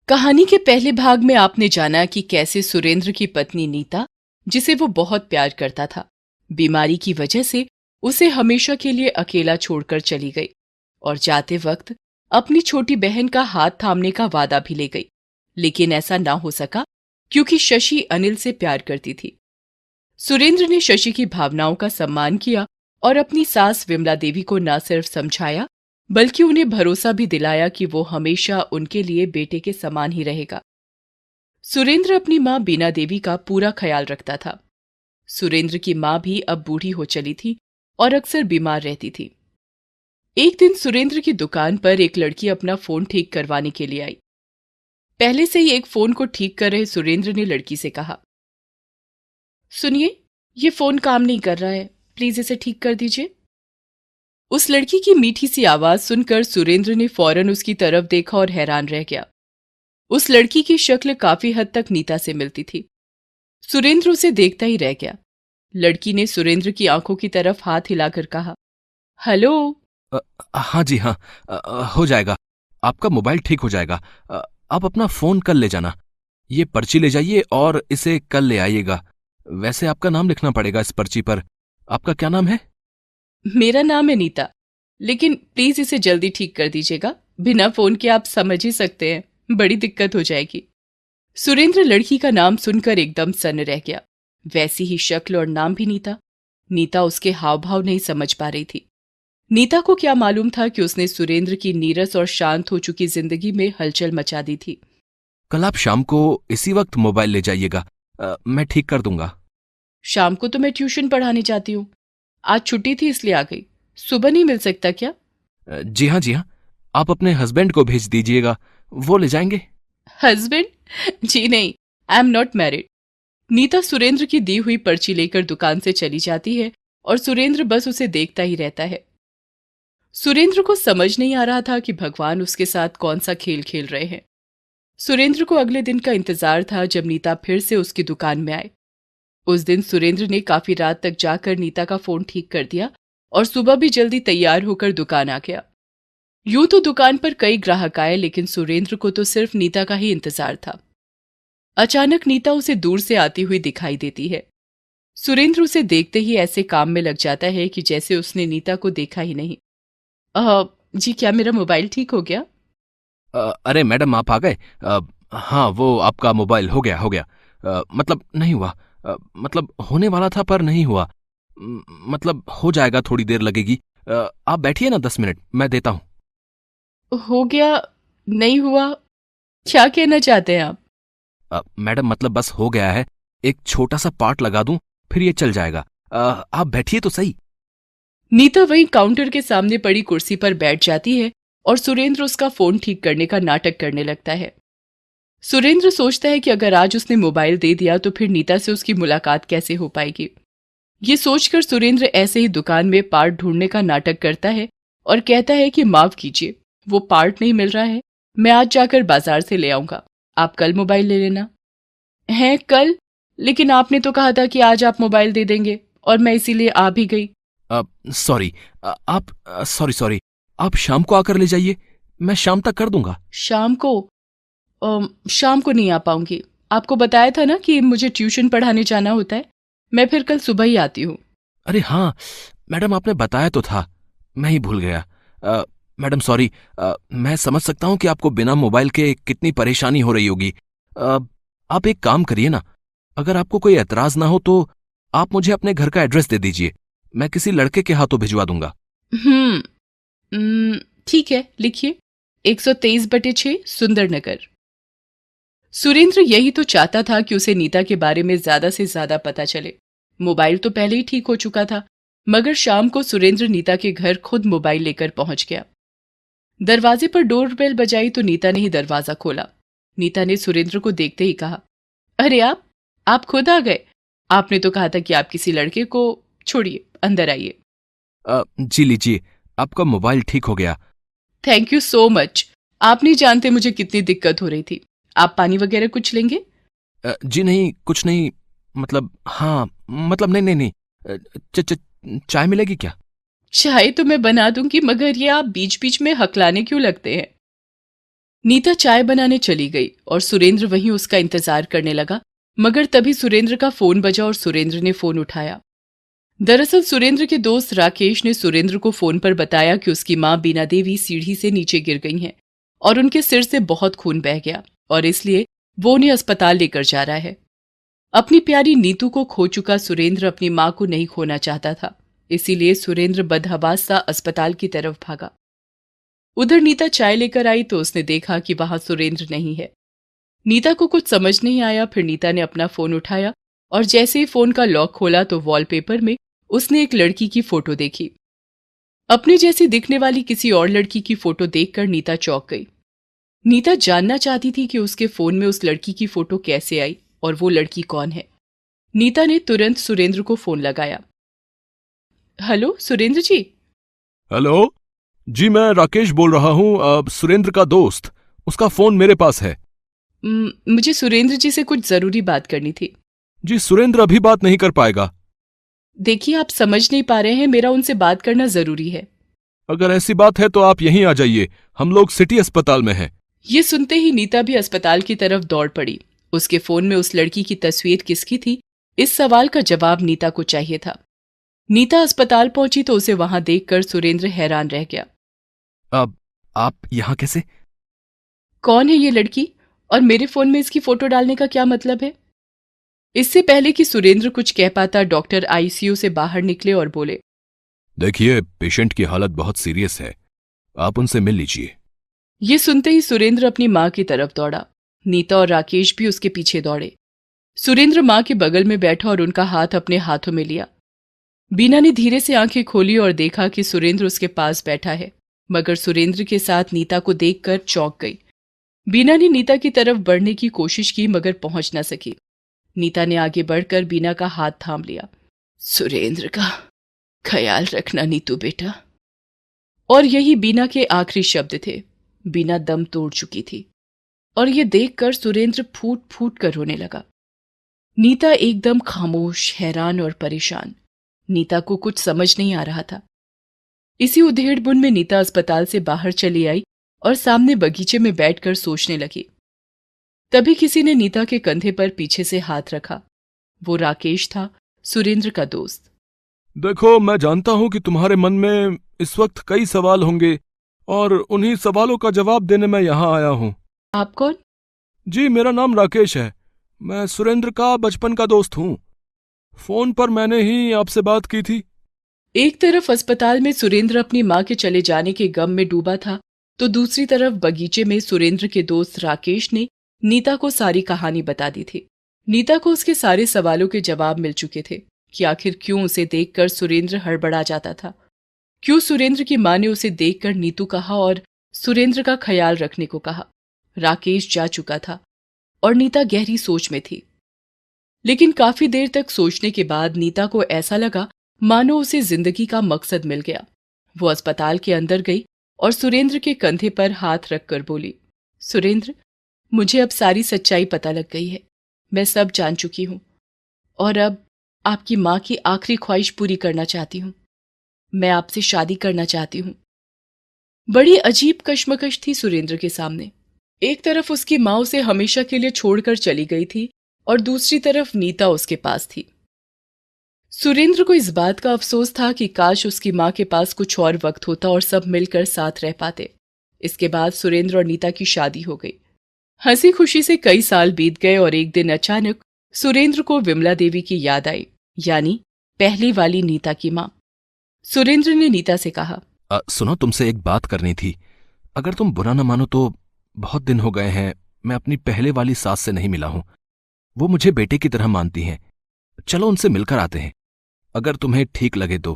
कहानी के पहले भाग में आपने जाना कि कैसे सुरेंद्र की पत्नी नीता, जिसे वो बहुत प्यार करता था, बीमारी की वजह से उसे हमेशा के लिए अकेला छोड़कर चली गई और जाते वक्त अपनी छोटी बहन का हाथ थामने का वादा भी ले गई। लेकिन ऐसा ना हो सका क्योंकि शशि अनिल से प्यार करती थी। सुरेंद्र ने शशि की भावनाओं का सम्मान किया और अपनी सास विमला देवी को न सिर्फ समझाया बल्कि उन्हें भरोसा भी दिलाया कि वो हमेशा उनके लिए बेटे के समान ही रहेगा। सुरेंद्र अपनी मां बीना देवी का पूरा ख्याल रखता था। सुरेंद्र की मां भी अब बूढ़ी हो चली थी और अक्सर बीमार रहती थी। एक दिन सुरेंद्र की दुकान पर एक लड़की अपना फोन ठीक करवाने के लिए आई। पहले से ही एक फोन को ठीक कर रहे सुरेंद्र ने लड़की से कहा, सुनिए, ये फोन काम नहीं कर रहा है, प्लीज इसे ठीक कर दीजिए। उस लड़की की मीठी सी आवाज सुनकर सुरेंद्र ने फौरन उसकी तरफ देखा और हैरान रह गया। उस लड़की की शक्ल काफी हद तक नीता से मिलती थी। सुरेंद्र उसे देखता ही रह गया। लड़की ने सुरेंद्र की आंखों की तरफ हाथ हिलाकर कहा, हेलो। हाँ जी हाँ। हो जाएगा, आपका मोबाइल ठीक हो जाएगा। आप अपना फोन कल ले जाना, ये पर्ची ले जाइए और इसे कल ले आइएगा। वैसे आपका नाम लिखना पड़ेगा इस पर्ची पर। आपका क्या नाम है? मेरा नाम है नीता, लेकिन प्लीज इसे जल्दी ठीक कर दीजिएगा। बिना फोन के आप समझ ही सकते हैं, बड़ी दिक्कत हो जाएगी। सुरेंद्र लड़की का नाम सुनकर एकदम सन्न रह गया। वैसी ही शक्ल और नाम भी नीता। नीता उसके हाव भाव नहीं समझ पा रही थी। नीता को क्या मालूम था कि उसने सुरेंद्र की नीरस और शांत हो चुकी जिंदगी में हलचल मचा दी थी। कल आप शाम को इसी वक्त मोबाइल ले जाइएगा, मैं ठीक कर दूंगा। शाम को तो मैं ट्यूशन पढ़ाने जाती हूँ। आज छुट्टी थी इसलिए आ गई। सुबह नहीं मिल सकता क्या? जी हाँ जी हाँ, आप अपने हस्बैंड को भेज दीजिएगा, वो ले जाएंगे। हस्बैंड? जी नहीं, I am not married. Neeta Surendra की दी हुई पर्ची लेकर दुकान से चली जाती है और सुरेंद्र बस उसे देखता ही रहता है। सुरेंद्र को समझ नहीं आ रहा था कि भगवान उसके साथ कौन सा खेल खेल रहे हैं। सुरेंद्र को अगले दिन का इंतजार था जब नीता फिर से उसकी दुकान में आए। उस दिन सुरेंद्र ने काफी रात तक जाकर नीता का फोन ठीक कर दिया और सुबह भी जल्दी तैयार होकर दुकान आ गया। यूं तो दुकान पर कई ग्राहक आए, लेकिन सुरेंद्र को तो सिर्फ नीता का ही इंतजार था। अचानक नीता उसे दूर से आती हुई दिखाई देती है। सुरेंद्र उसे देखते ही ऐसे काम में लग जाता है कि जैसे उसने नीता को देखा ही नहीं। जी, क्या मेरा मोबाइल ठीक हो गया? अरे मैडम, आप आ गए। हाँ, वो आपका मोबाइल हो गया। मतलब नहीं हुआ, मतलब होने वाला था पर नहीं हुआ। मतलब हो जाएगा, थोड़ी देर लगेगी। आप बैठिए ना, 10 मिनट मैं देता हूँ। हो गया? नहीं हुआ? क्या कहना चाहते हैं आप? मैडम, मतलब बस हो गया है, एक छोटा सा पार्ट लगा दूं फिर ये चल जाएगा। आप बैठिए तो सही। नीता वहीं काउंटर के सामने पड़ी कुर्सी पर बैठ जाती है और सुरेंद्र उसका फोन ठीक करने का नाटक करने लगता है। सुरेंद्र सोचता है कि अगर आज उसने मोबाइल दे दिया तो फिर नीता से उसकी मुलाकात कैसे हो पाएगी। ये सोचकर सुरेंद्र ऐसे ही दुकान में पार्ट ढूंढने का नाटक करता है और कहता है कि माफ कीजिए, वो पार्ट नहीं मिल रहा है, मैं आज जाकर बाजार से ले आऊंगा, आप कल मोबाइल ले लेना। है कल? लेकिन आपने तो कहा था कि आज आप मोबाइल दे देंगे और मैं इसीलिए आ भी गई। सॉरी, आप सॉरी, आप शाम को आकर ले जाइए, मैं शाम तक कर दूंगा। शाम को? शाम को नहीं आ पाऊंगी। आपको बताया था ना कि मुझे ट्यूशन पढ़ाने जाना होता है। मैं फिर कल सुबह ही आती हूँ। अरे हाँ मैडम, आपने बताया तो था, मैं ही भूल गया। Madam sorry. मैं समझ सकता हूँ कि आपको बिना मोबाइल के कितनी परेशानी हो रही होगी। आप एक काम करिए ना, अगर आपको कोई एतराज ना हो तो आप मुझे अपने घर का एड्रेस दे दीजिए, मैं किसी लड़के के हाथों भिजवा दूंगा। ठीक है, लिखिए। 123/6 सुंदर नगर। सुरेंद्र यही तो चाहता था कि उसे नीता के बारे में ज्यादा से ज्यादा पता चले। मोबाइल तो पहले ही ठीक हो चुका था, मगर शाम को सुरेंद्र नीता के घर खुद मोबाइल लेकर पहुंच गया। दरवाजे पर डोरबेल बजाई तो नीता ने ही दरवाजा खोला। नीता ने सुरेंद्र को देखते ही कहा, अरे आप खुद आ गए? आपने तो कहा था कि आप किसी लड़के को छोड़िए, अंदर आइए। जी लीजिए, आपका मोबाइल ठीक हो गया। Thank you so much. आप नहीं जानते मुझे कितनी दिक्कत हो रही थी। आप पानी वगैरह कुछ लेंगे? जी नहीं, कुछ नहीं। मतलब हाँ, मतलब नहीं नहीं नहीं। चाय मिलेगी क्या? चाय तो मैं बना दूंगी, मगर ये आप बीच बीच में हकलाने क्यों लगते हैं? नीता चाय बनाने चली गई और सुरेंद्र वहीं उसका इंतजार करने लगा, मगर तभी सुरेंद्र का फोन बजा और सुरेंद्र ने फोन उठाया। दरअसल सुरेंद्र के दोस्त राकेश ने सुरेंद्र को फोन पर बताया कि उसकी मां बीना देवी सीढ़ी से नीचे गिर गई हैं और उनके सिर से बहुत खून बह गया और इसलिए वो उन्हें अस्पताल लेकर जा रहा है। अपनी प्यारी नीतू को खो चुका सुरेंद्र अपनी मां को नहीं खोना चाहता था, इसीलिए सुरेंद्र बदहवास सा अस्पताल की तरफ भागा। उधर नीता चाय लेकर आई तो उसने देखा कि वहां सुरेंद्र नहीं है। नीता को कुछ समझ नहीं आया। फिर नीता ने अपना फोन उठाया और जैसे ही फोन का लॉक खोला तो वॉलपेपर में उसने एक लड़की की फोटो देखी। अपने जैसी दिखने वाली किसी और लड़की की फोटो देखकर नीता चौंक गई। नीता जानना चाहती थी कि उसके फोन में उस लड़की की फोटो कैसे आई और वो लड़की कौन है। नीता ने तुरंत सुरेंद्र को फोन लगाया। हेलो सुरेंद्र जी। हेलो जी, मैं राकेश बोल रहा हूँ, सुरेंद्र का दोस्त। उसका फोन मेरे पास है। मुझे सुरेंद्र जी से कुछ जरूरी बात करनी थी। जी, सुरेंद्र अभी बात नहीं कर पाएगा। देखिए, आप समझ नहीं पा रहे हैं, मेरा उनसे बात करना जरूरी है। अगर ऐसी बात है तो आप यहीं आ जाइए, हम लोग सिटी अस्पताल में हैं। ये सुनते ही नीता भी अस्पताल की तरफ दौड़ पड़ी। उसके फोन में उस लड़की की तस्वीर किसकी थी, इस सवाल का जवाब नीता को चाहिए था। नीता अस्पताल पहुंची तो उसे वहां देखकर सुरेंद्र हैरान रह गया। अब आप यहाँ कैसे? कौन है ये लड़की और मेरे फोन में इसकी फोटो डालने का क्या मतलब है? इससे पहले कि सुरेंद्र कुछ कह पाता, डॉक्टर आईसीयू से बाहर निकले और बोले, देखिए, पेशेंट की हालत बहुत सीरियस है, आप उनसे मिल लीजिए। ये सुनते ही सुरेंद्र अपनी मां की तरफ दौड़ा। नीता और राकेश भी उसके पीछे दौड़े। सुरेंद्र मां के बगल में बैठा और उनका हाथ अपने हाथों में लिया। बीना ने धीरे से आंखें खोली और देखा कि सुरेंद्र उसके पास बैठा है, मगर सुरेंद्र के साथ नीता को देखकर चौंक गई। बीना ने नीता की तरफ बढ़ने की कोशिश की मगर पहुंच न सकी। नीता ने आगे बढ़कर बीना का हाथ थाम लिया। सुरेंद्र का ख्याल रखना नीतू बेटा। और यही बीना के आखिरी शब्द थे। बीना दम तोड़ चुकी थी और ये देखकर सुरेंद्र फूट फूट कर रोने लगा। नीता एकदम खामोश, हैरान और परेशान। नीता को कुछ समझ नहीं आ रहा था। इसी उधेड़-बुन में नीता अस्पताल से बाहर चली आई और सामने बगीचे में बैठकर सोचने लगी। तभी किसी ने नीता के कंधे पर पीछे से हाथ रखा। वो राकेश था, सुरेंद्र का दोस्त। देखो, मैं जानता हूं कि तुम्हारे मन में इस वक्त कई सवाल होंगे और उन्हीं सवालों का जवाब देने मैं यहाँ आया हूँ। आप कौन? जी, मेरा नाम राकेश है। मैं सुरेंद्र का बचपन का दोस्त हूँ। फोन पर मैंने ही आपसे बात की थी। एक तरफ अस्पताल में सुरेंद्र अपनी मां के चले जाने के गम में डूबा था, तो दूसरी तरफ बगीचे में सुरेंद्र के दोस्त राकेश ने नीता को सारी कहानी बता दी थी। नीता को उसके सारे सवालों के जवाब मिल चुके थे कि आखिर क्यों उसे देखकर सुरेंद्र हड़बड़ा जाता था, क्यों सुरेंद्र की मां ने उसे देखकर नीतू कहा और सुरेंद्र का ख्याल रखने को कहा। राकेश जा चुका था और नीता गहरी सोच में थी। लेकिन काफी देर तक सोचने के बाद नीता को ऐसा लगा मानो उसे जिंदगी का मकसद मिल गया। वो अस्पताल के अंदर गई और सुरेंद्र के कंधे पर हाथ रखकर बोली, सुरेंद्र, मुझे अब सारी सच्चाई पता लग गई है। मैं सब जान चुकी हूं और अब आपकी मां की आखिरी ख्वाहिश पूरी करना चाहती हूं। मैं आपसे शादी करना चाहती हूं। बड़ी अजीब कश्मकश थी सुरेंद्र के सामने। एक तरफ उसकी मां उसे हमेशा के लिए छोड़कर चली गई थी और दूसरी तरफ नीता उसके पास थी। सुरेंद्र को इस बात का अफसोस था कि काश उसकी मां के पास कुछ और वक्त होता और सब मिलकर साथ रह पाते। इसके बाद सुरेंद्र और नीता की शादी हो गई। हंसी खुशी से कई साल बीत गए और एक दिन अचानक सुरेंद्र को विमला देवी की याद आई, यानी पहली वाली नीता की मां। सुरेंद्र ने नीता से कहा, सुनो, तुमसे एक बात करनी थी। अगर तुम बुरा न मानो तो बहुत दिन हो गए हैं मैं अपनी पहले वाली सास से नहीं मिला हूं। वो मुझे बेटे की तरह मानती हैं। चलो उनसे मिलकर आते हैं, अगर तुम्हें ठीक लगे तो।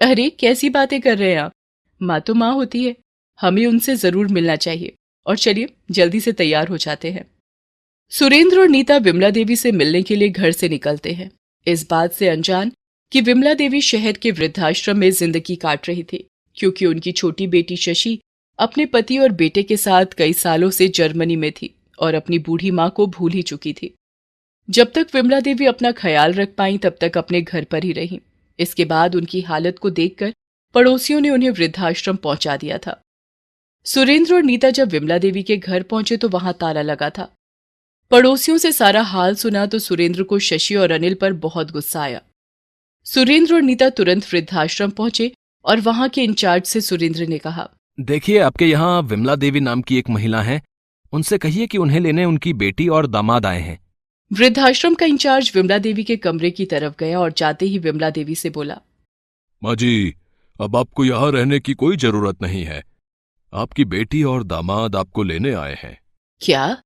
अरे कैसी बातें कर रहे हैं आप? माँ तो माँ होती है, हमें उनसे जरूर मिलना चाहिए। और चलिए जल्दी से तैयार हो जाते हैं। सुरेंद्र और नीता विमला देवी से मिलने के लिए घर से निकलते हैं, इस बात से अनजान कि विमला देवी शहर के वृद्धाश्रम में जिंदगी काट रही थी, क्योंकि उनकी छोटी बेटी शशि अपने पति और बेटे के साथ कई सालों से जर्मनी में थी और अपनी बूढ़ी माँ को भूल ही चुकी थी। जब तक विमला देवी अपना ख्याल रख पाई तब तक अपने घर पर ही रहीं। इसके बाद उनकी हालत को देखकर पड़ोसियों ने उन्हें वृद्धाश्रम पहुंचा दिया था। सुरेंद्र और नीता जब विमला देवी के घर पहुंचे तो वहां ताला लगा था। पड़ोसियों से सारा हाल सुना तो सुरेंद्र को शशि और अनिल पर बहुत गुस्सा आया। सुरेंद्र और नीता तुरंत वृद्धाश्रम पहुंचे और वहां के इंचार्ज से सुरेंद्र ने कहा, देखिए, आपके यहाँ विमला देवी नाम की एक महिला है, उनसे कहिए कि उन्हें लेने उनकी बेटी और दामाद आए हैं। वृद्धाश्रम का इंचार्ज विमला देवी के कमरे की तरफ गया और जाते ही विमला देवी से बोला, माँ जी, अब आपको यहाँ रहने की कोई जरूरत नहीं है। आपकी बेटी और दामाद आपको लेने आए हैं। क्या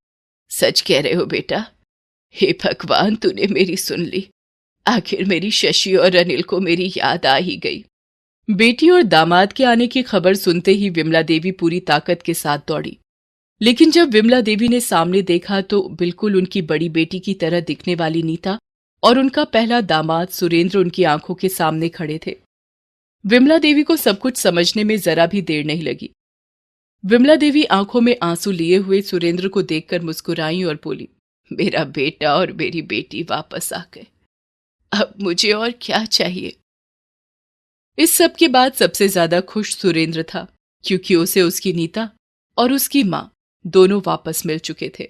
सच कह रहे हो बेटा? हे भगवान, तूने मेरी सुन ली। आखिर मेरी शशि और अनिल को मेरी याद आ ही गई। बेटी और दामाद के आने की खबर सुनते ही विमला देवी पूरी ताकत के साथ दौड़ी। लेकिन जब विमला देवी ने सामने देखा तो बिल्कुल उनकी बड़ी बेटी की तरह दिखने वाली नीता और उनका पहला दामाद सुरेंद्र उनकी आंखों के सामने खड़े थे। विमला देवी को सब कुछ समझने में जरा भी देर नहीं लगी। विमला देवी आंखों में आंसू लिए हुए सुरेंद्र को देखकर मुस्कुराई और बोली, मेरा बेटा और मेरी बेटी वापस आ गए। अब मुझे और क्या चाहिए? इस सब के बाद सबसे ज्यादा खुश सुरेंद्र था, क्योंकि उसे उसकी नीता और उसकी मां दोनों वापस मिल चुके थे।